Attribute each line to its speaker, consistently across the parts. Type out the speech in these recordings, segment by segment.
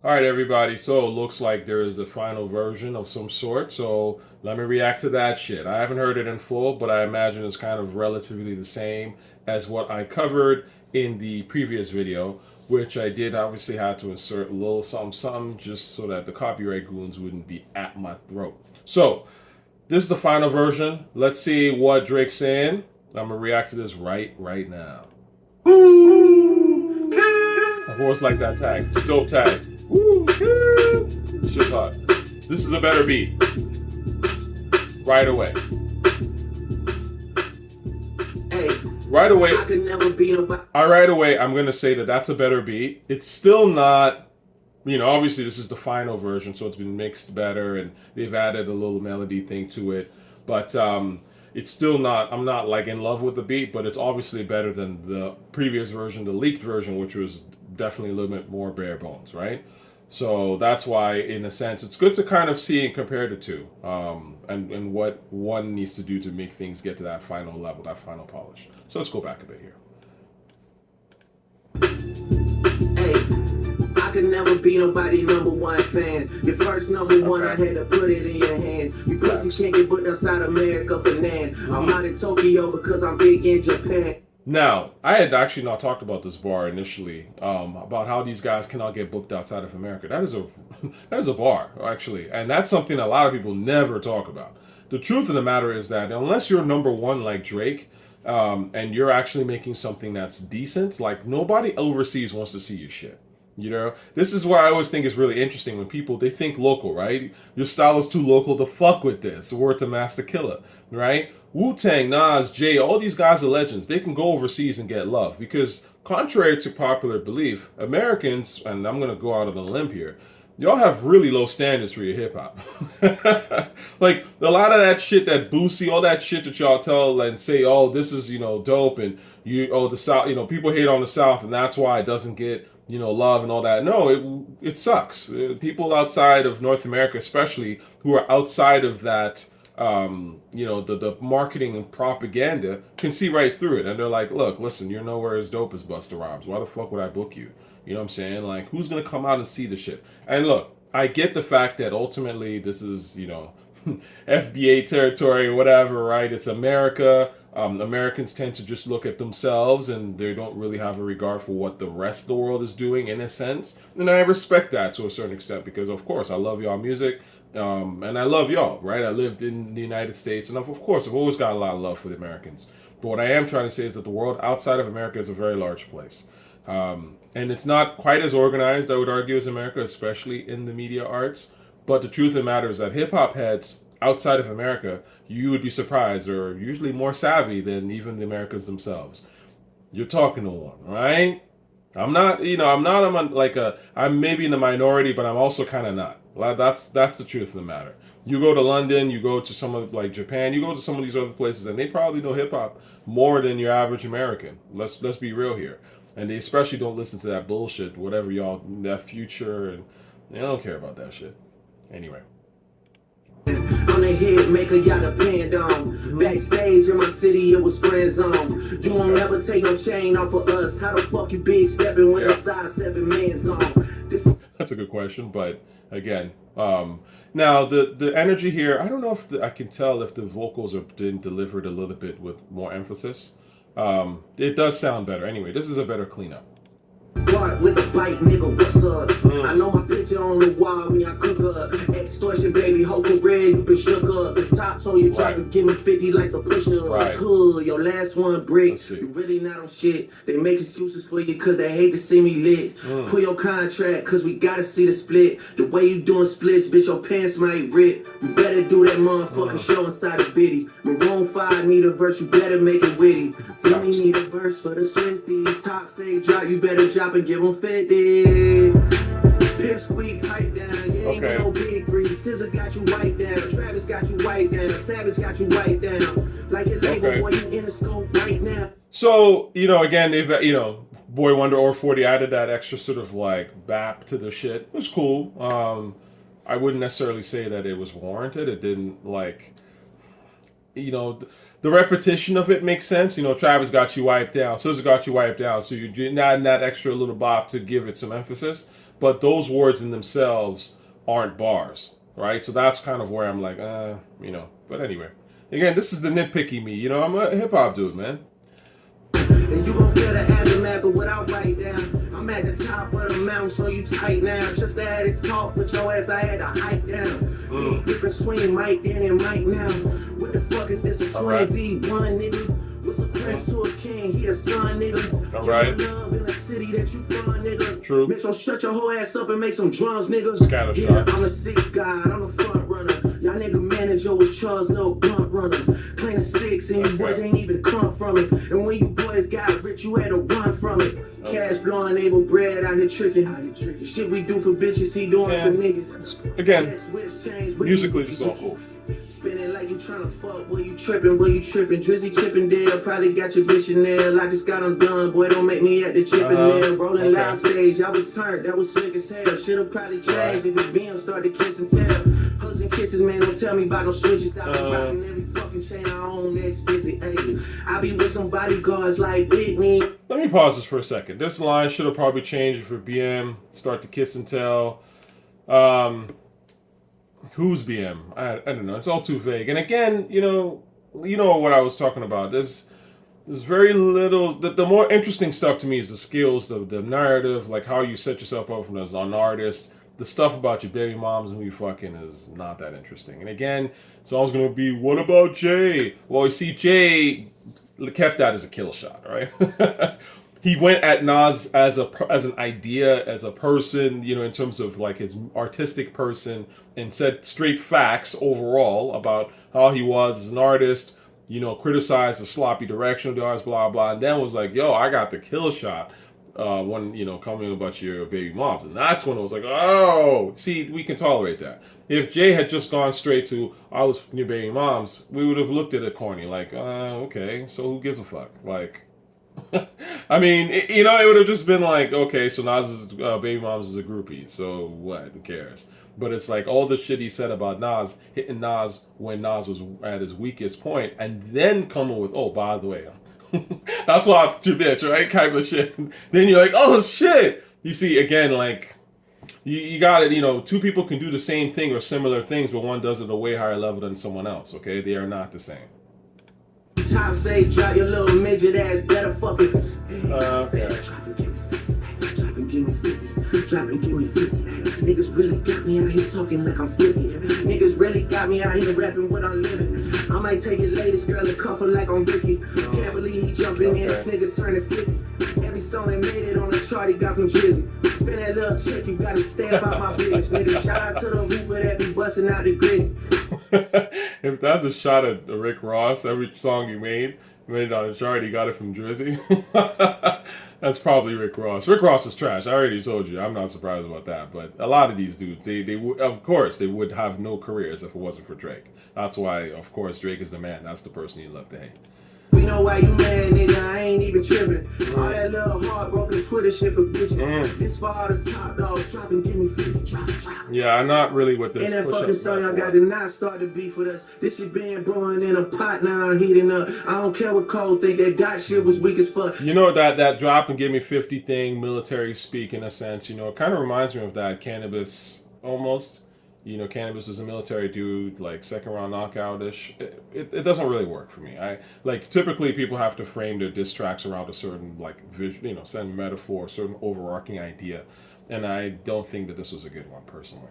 Speaker 1: All right, everybody. So it looks like there is a final version of some sort. So let me react to that shit. I haven't heard it in full, but I imagine it's kind of relatively the same as what I covered in the previous video, which I did obviously have to insert a little something, something just so that the copyright goons wouldn't be at my throat. So this is the final version. Let's see what Drake's saying. I'm gonna react to this right now. I've always liked that tag. It's a dope tag. Woo, shit hot. This is a better beat. Right away. Right away. Right away, I'm gonna say that that's a better beat. It's still not. Obviously this is the final version, so it's been mixed better, and they've added a little melody thing to it. But it's still not. I'm not like in love with the beat, but it's obviously better than the previous version, the leaked version, which was definitely a little bit more bare bones, right? So that's why, in a sense, it's good to kind of see and compare the two, and what one needs to do to make things get to that final level, that final polish. So let's go back a bit here.
Speaker 2: I could never be nobody #1 fan. Your first #1, I had to put it in your hand. You pussies can't get booked outside America for Nan. I'm out in Tokyo because I'm big in Japan.
Speaker 1: Now, I had actually not talked about this bar initially, about how these guys cannot get booked outside of America. That is a bar, actually, and that's something a lot of people never talk about. The truth of the matter is that unless you're #1 like Drake, and you're actually making something that's decent, like nobody overseas wants to see your shit. This is why I always think is really interesting when people, they think local, right? Your style is too local to fuck with this. Word to Master Killer, right? Wu-Tang, Nas, Jay, all these guys are legends. They can go overseas and get love because, contrary to popular belief, Americans, and I'm going to go out on a limb here, y'all have really low standards for your hip hop. Like a lot of that shit, that Boosie, all that shit that y'all tell and say, oh, this is, dope, and the South, people hate on the South, and that's why it doesn't get, love and all that. No, it sucks. People outside of North America, especially, who are outside of that, the marketing and propaganda, can see right through it. And they're like, look, listen, you're nowhere as dope as Busta Rhymes. Why the fuck would I book you? You know what I'm saying? Like, who's going to come out and see the shit? And look, I get the fact that ultimately this is, FBA territory or whatever, right? It's America. Americans tend to just look at themselves, and they don't really have a regard for what the rest of the world is doing, in a sense. And I respect that to a certain extent because, of course, I love y'all music, and I love y'all, right? I lived in the United States, and of course, I've always got a lot of love for the Americans. But what I am trying to say is that the world outside of America is a very large place. And it's not quite as organized, I would argue, as America, especially in the media arts. But the truth of the matter is that hip-hop heads outside of America, you would be surprised, are usually more savvy than even the Americans themselves. You're talking to one, right? I'm not, I'm maybe in the minority, but I'm also kind of not. That's the truth of the matter. You go to London, you go to some of like Japan, you go to some of these other places, and they probably know hip hop more than your average American. Let's be real here. And they especially don't listen to that bullshit, whatever y'all, that Future, and they don't care about that shit. Anyway.
Speaker 2: On the head maker, y'all depend on. Backstage in my city, it was friend zone. You won't ever take no chain off of us. How the fuck you big stepping when it's size 7 man zone?
Speaker 1: That's a good question, but again, now the energy here, I don't know if I can tell if the vocals are being delivered a little bit with more emphasis. It does sound better. Anyway, this is a better cleanup.
Speaker 2: With the bite, nigga, what's up? I know my picture on the wall when I cook up. Extortion, baby, hoping red, you been shook up. This top told you try to give me 50 likes a push up.
Speaker 1: Right.
Speaker 2: Cool, your last one brick. You really not on shit. They make excuses for you cause they hate to see me lit. Pull your contract cause we gotta see the split. The way you doing splits, bitch, your pants might rip. You better do that motherfucking show inside a bitty. Maroon 5 need a verse, you better make it witty. Then we need a verse for the Swifties. Top say drop, you better drop and give them 50. Piss squeak, pipe down. You ain't no big three. Scissor got you white down. Travis got you white down. Savage got you white down. Like your label boy, you in the scope right now.
Speaker 1: So, again, they've, Boy Wonder or 40 added that extra sort of like bap to the shit. It was cool. I wouldn't necessarily say that it was warranted. It didn't the repetition of it makes sense. Travis got you wiped down, SZA got you wiped down, so you're adding that extra little bop to give it some emphasis. But those words in themselves aren't bars, right? So that's kind of where I'm like, But anyway, again, this is the nitpicky me. I'm a hip hop dude, man.
Speaker 2: And you gon' feel the aftermath of what I write down. I'm at the top of the mountain, so you tight now. Just to have this talk with your ass, I had to hike down. Different swing, Mike then and Mike now. What the fuck is this, a 20v1, nigga? What's a prince to a king? He a son, nigga.
Speaker 1: All right.
Speaker 2: Love in the city that you from, nigga.
Speaker 1: True.
Speaker 2: Bitch, so shut your whole ass up and make some drums, nigga.
Speaker 1: Scattershot.
Speaker 2: I'm the sixth guy, I'm the front runner. Y'all nigga manager was Charles, little blunt runner. Playing a six and you boys ain't even come from it. And when you boys got rich, you had to run from it. Cash blowing, able bread out here tricking. Shit we do for bitches, he doing for niggas.
Speaker 1: Again, musically just all cool.
Speaker 2: Spinning like you trying to fuck, boy, you tripping, Drizzy Chippendale, probably got your bitch in there. I just got them done, boy, don't make me at the Chippendale. Rolling loud stage, I was turned, that was sick as hell. Should've probably changed if it BM started kiss and tell. Hugs and kisses, man, don't tell me about no switches. I be rocking every fucking chain I own, next busy, ayy. I be with some bodyguards like Whitney.
Speaker 1: Let me pause this for a second. This line should have probably changed for BM, start to kiss and tell. Who's BM? I don't know. It's all too vague. And again, you know what I was talking about. There's very little. The more interesting stuff to me is the skills, the narrative, like how you set yourself up as an artist. The stuff about your baby moms and who you fucking is not that interesting. And again, it's always going to be, what about Jay? Well, you see, Jay kept that as a kill shot, right? He went at Nas as an idea, as a person, in terms of like his artistic person, and said straight facts overall about how he was as an artist, criticized the sloppy direction of the artist, blah, blah, and then was like, yo, I got the kill shot when, coming about your baby moms. And that's when it was like, oh, see, we can tolerate that. If Jay had just gone straight to, I was your baby moms, we would have looked at it corny, like, okay, so who gives a fuck? Like, I mean, it would have just been like, okay, so Nas's baby moms is a groupie, so what? Who cares? But it's like all the shit he said about Nas, hitting Nas when Nas was at his weakest point, and then coming with, oh, by the way, that's why I'm your bitch, right? Kind of shit. Then you're like, oh shit. You see, again, like, you got it. Two people can do the same thing or similar things, but one does it at a way higher level than someone else. Okay, they are not the same.
Speaker 2: Top say, drop your little midget ass, better fucking.
Speaker 1: Okay.
Speaker 2: Drop and give me 50. Niggas really got me out here talking like I'm 50. Niggas really got me out here rapping what I'm living. I might take your latest girl and cuff her like I'm Ricky. Can't believe he jumping in, this nigga turning 50. Every song that made it on the chart he got from Drizzy. Spend that little check, you gotta stay about my business, nigga. Shout out to the Hooper that be busting out the gritty.
Speaker 1: If that's a shot at Rick Ross, every song he made it on the chart, he got it from Drizzy. That's probably Rick Ross. Rick Ross is trash. I already told you. I'm not surprised about that. But a lot of these dudes, they would, of course, they would have no careers if it wasn't for Drake. That's why, of course, Drake is the man. That's the person you love to hate.
Speaker 2: We know why you mad, nigga. I ain't even tripping. All that little heartbroken Twitter shit for bitches. This for all the top dogs. Drop and give me 50. Drop.
Speaker 1: Yeah, I'm not really with this.
Speaker 2: And that fucking song y'all got to not start the beef with us. This shit been brewing in a pot, now I'm heating up. I don't care what Cole think, that dot shit was weak as fuck.
Speaker 1: That drop and give me 50 thing, military speak in a sense, it kind of reminds me of that Cannabis almost. Cannabis was a military dude, like second round knockout-ish. It doesn't really work for me. Typically people have to frame their diss tracks around a certain vision, certain metaphor, certain overarching idea, and I don't think that this was a good one personally.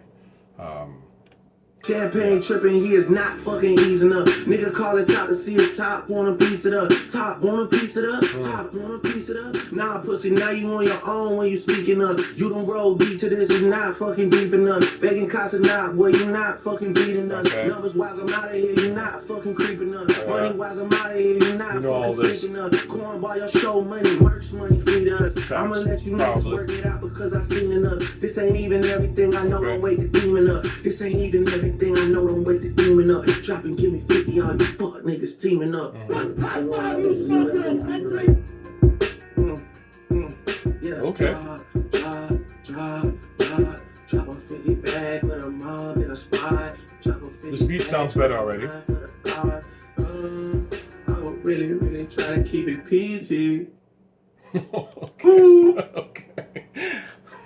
Speaker 2: Champagne tripping, he is not fucking easing up. Nigga call it top to see the top, wanna piece it up. Top, wanna piece it up? Top, wanna piece it up? Nah, pussy, now you on your own when you speaking up. You don't roll beat to this, is not fucking deep enough. Begging Casa not, boy, you not fucking beating us. Numbers wise, I'm out of here, you not fucking creeping up. Money wise, I'm out of here, you not fucking sneaking up. Cornball, your show money, merch money, feed us. I'ma let you know, work it out because I seen enough. This ain't even everything, I know, don't wake the demon up. This ain't even everything. I know, don't wait the demon up. Drop and give me 50, all you fuck niggas teaming up.
Speaker 1: Okay.
Speaker 2: Drop a 50 bag for the mob in a spot.
Speaker 1: This beat sounds better already.
Speaker 2: I would really try to keep it PG.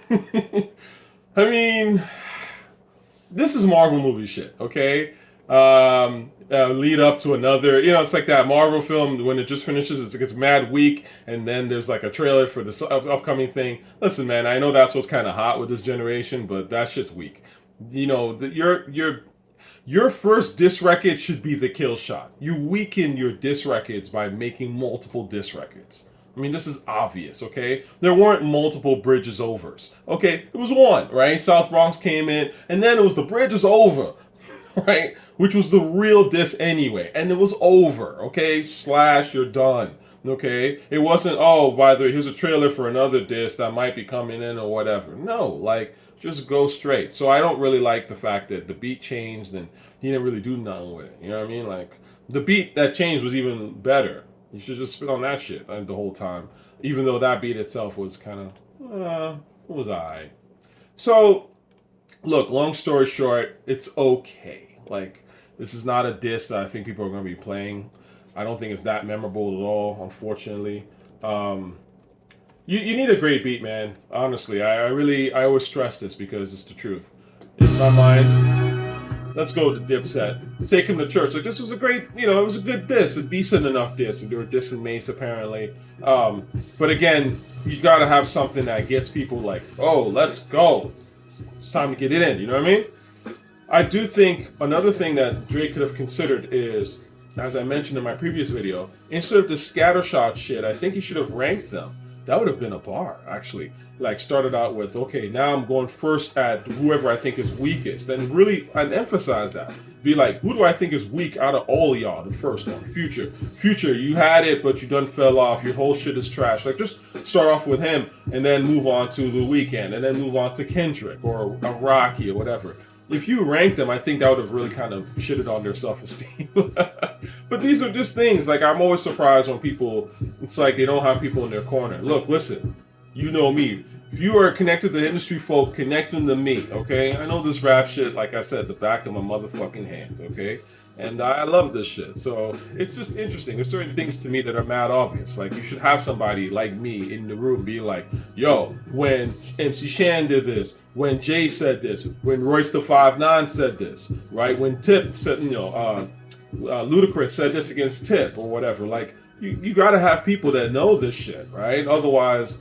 Speaker 1: Okay. I mean, this is Marvel movie shit, okay? Lead up to another, it's like that Marvel film when it just finishes, it gets mad weak, and then there's like a trailer for this upcoming thing. Listen, man, I know that's what's kind of hot with this generation, but that shit's weak. Your first diss record should be the kill shot. You weaken your diss records by making multiple diss records. I mean, this is obvious, okay? There weren't multiple bridges overs. Okay, it was one, right? South Bronx came in, and then it was the bridge is over, right? Which was the real diss anyway, and it was over, okay? Slash, you're done, okay? It wasn't, oh, by the way, here's a trailer for another diss that might be coming in or whatever. No, like, just go straight. So I don't really like the fact that the beat changed and he didn't really do nothing with it. You know what I mean? Like, the beat that changed was even better. You should just spit on that shit the whole time. Even though that beat itself was kind of, it was alright. So, look, long story short, it's okay. Like, this is not a diss that I think people are going to be playing. I don't think it's that memorable at all, unfortunately. You need a great beat, man. Honestly, I always stress this because it's the truth. In my mind, let's go to Dipset. Take him to church. Like, this was a great, it was a good diss, a decent enough diss. And they were dissing Mace, apparently. But again, you got to have something that gets people like, oh, let's go. It's time to get it in. You know what I mean? I do think another thing that Drake could have considered is, as I mentioned in my previous video, instead of the scattershot shit, I think he should have ranked them. That would have been a bar, actually. Like, started out with, okay, now I'm going first at whoever I think is weakest. And really, I'd emphasize that. Be like, who do I think is weak out of all of y'all? The first one, Future. Future, you had it, but you done fell off. Your whole shit is trash. Like, just start off with him, and then move on to The Weeknd, and then move on to Kendrick, or a Rocky, or whatever. If you ranked them, I think that would have really kind of shitted on their self-esteem. But these are just things, like, I'm always surprised when people, it's like they don't have people in their corner. Look, listen, you know me. If you are connected to industry folk, connect them to me, okay? I know this rap shit, like I said, the back of my motherfucking hand, okay? And I love this shit. So it's just interesting. There's certain things to me that are mad obvious. Like, you should have somebody like me in the room be like, yo, when MC Shan did this, when Jay said this, when Royce the 5'9" said this, right? When Tip said, Ludacris said this against Tip or whatever. Like, you got to have people that know this shit, right? Otherwise,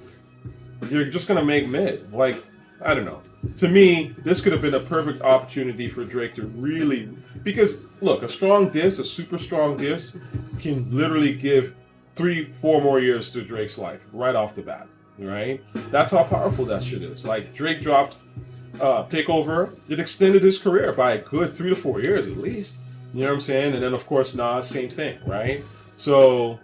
Speaker 1: you're just going to make mid. Like, I don't know. To me, this could have been a perfect opportunity for Drake to really... Because, look, a strong diss, a super strong diss, can literally give 3-4 more years to Drake's life right off the bat, right? That's how powerful that shit is. Like, Drake dropped Takeover. It extended his career by a good 3 to 4 years at least. You know what I'm saying? And then, of course, Nas, same thing, right? So,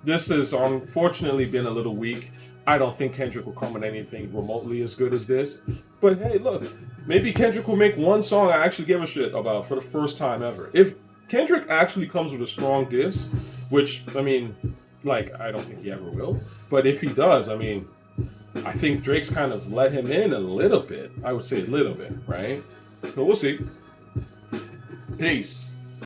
Speaker 1: this has unfortunately been a little weak. I don't think Kendrick will come with anything remotely as good as this. But hey, look, maybe Kendrick will make one song I actually give a shit about for the first time ever. If Kendrick actually comes with a strong diss, which, I mean, like, I don't think he ever will. But if he does, I mean, I think Drake's kind of let him in a little bit. I would say a little bit, right? So we'll see. Peace.